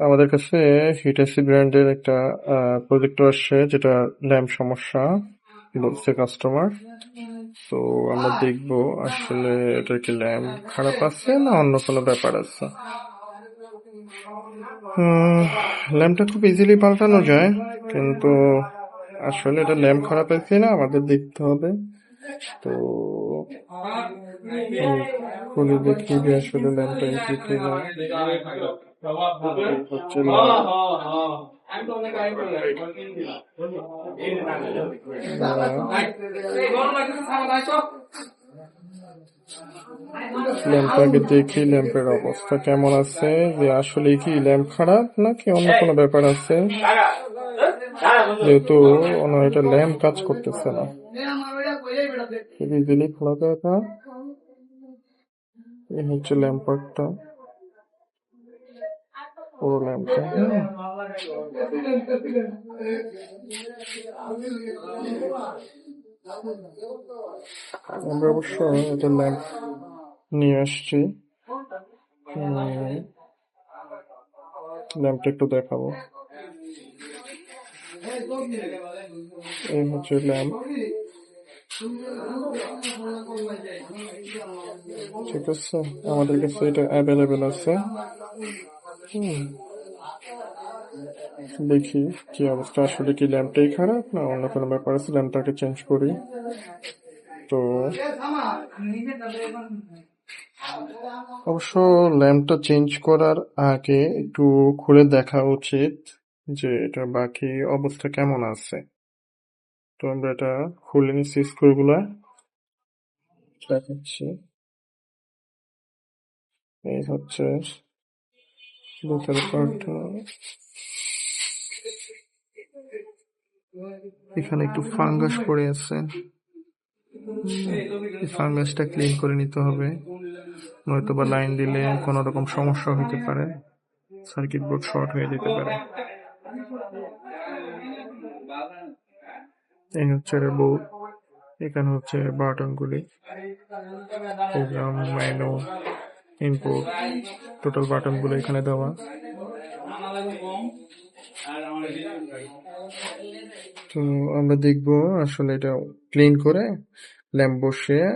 আমাদের কাছে হিটাসি ব্র্যান্ডের একটা প্রজেক্টর আসছে, যেটা ল্যাম্প সমস্যা বলছে কাস্টমার। তো আমরা দেখবো আসলে এটা কি ল্যাম্প খারাপ আছে না অন্য কোনো ব্যাপার আছে। ল্যাম্পটা খুব ইজিলি পাল্টানো যায়, কিন্তু আসলে এটা ল্যাম্প খারাপ আছে না আমাদের দেখতে হবে। তো খুলে দেখি যে আসলে ল্যাম্পটা ইজি কিনা। হচ্ছে ল্যাম্পটাকে দেখি ল্যাম্পের অবস্থা কেমন আছে, যে আসলে কি ল্যাম্প খারাপ নাকি অন্য কোনো ব্যাপার আছে। যেহেতু ওনার এটা ল্যাম্প কাজ করতেছে না, ইজিলি খোলা যায় না। এই হচ্ছে ল্যাম্পারটা, পুরো ল্যাম্পটা। আমরা অবশ্য এটা ল্যাম্প নিয়ে আসছি, ল্যাম্পটা একটু দেখাবো। এই হচ্ছে ল্যাম্প, ঠিক আছে। আমাদের কাছে এটা অ্যাভেলেবেল আছে। দেখি কি অবস্থা, আসলে কি ল্যাম্পটাই খারাপ না অন্য কোনো ব্যাপার আছে। ল্যাম্পটাকে চেঞ্জ করি। তো অবশ্য ল্যাম্পটা চেঞ্জ করার আগে একটু খুলে দেখা উচিত যে এটা বাকি অবস্থা কেমন আছে। তো আমরা এটা খুলে নিচ্ছি, স্ক্রুগুলা দেখাচ্ছি। এই হচ্ছে ভিতরের পার্টটা, এখানে একটু ফাঙ্গাস পড়ে আছে। এই ফাঙ্গাসটা ক্লিন করে নিতে হবে, নয়তো বা লাইন দিলে কোনো রকম সমস্যা হতে পারে, সার্কিট বোর্ড শর্ট হয়ে যেতে পারে। এই হচ্ছে বোর্ড, এখানে হচ্ছে বাটনগুলি, প্রোগ্রাম, মেনু, ইনপুট, টোটাল বাটনগুলো এখানে দেওয়া। তো আমরা দেখবো আসলে এটা ক্লিন করে ল্যাম্প বসিয়ে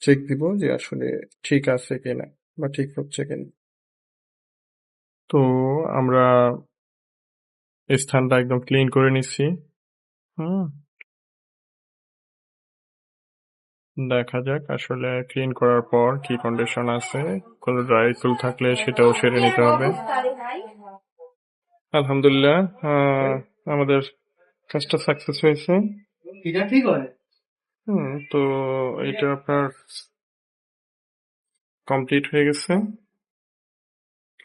চেক দিব যে আসলে ঠিক আছে কিনা বা ঠিক হচ্ছে কিনা। তো আমরা স্থানটা একদম ক্লিন করে নিচ্ছি। দেখা যাক আসলে ক্লিন করার পর কি কন্ডিশন আছে, কোনো ড্রাই ফিল থাকলে সেটাও সেরে নিতে হবে। আলহামদুলিল্লাহ, আমাদের কাজটা সাকসেস হয়েছে। তো এটা আপনার কমপ্লিট হয়ে গেছে,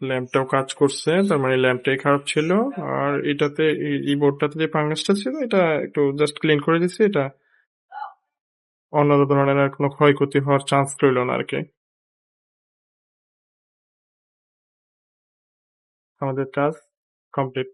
ল্যাম্পটাও কাজ করছে, তার মানে ল্যাম্পটাই খারাপ ছিল। আর এটাতে এই বোর্ডটাতে যে ফাঙ্গাসটা ছিল এটা একটু জাস্ট ক্লিন করে দিচ্ছি, এটা অন্য ধরনের আর কোনো ক্ষয়ক্ষতি হওয়ার চান্স রইল না আর কি। আমাদের কাজ কমপ্লিট।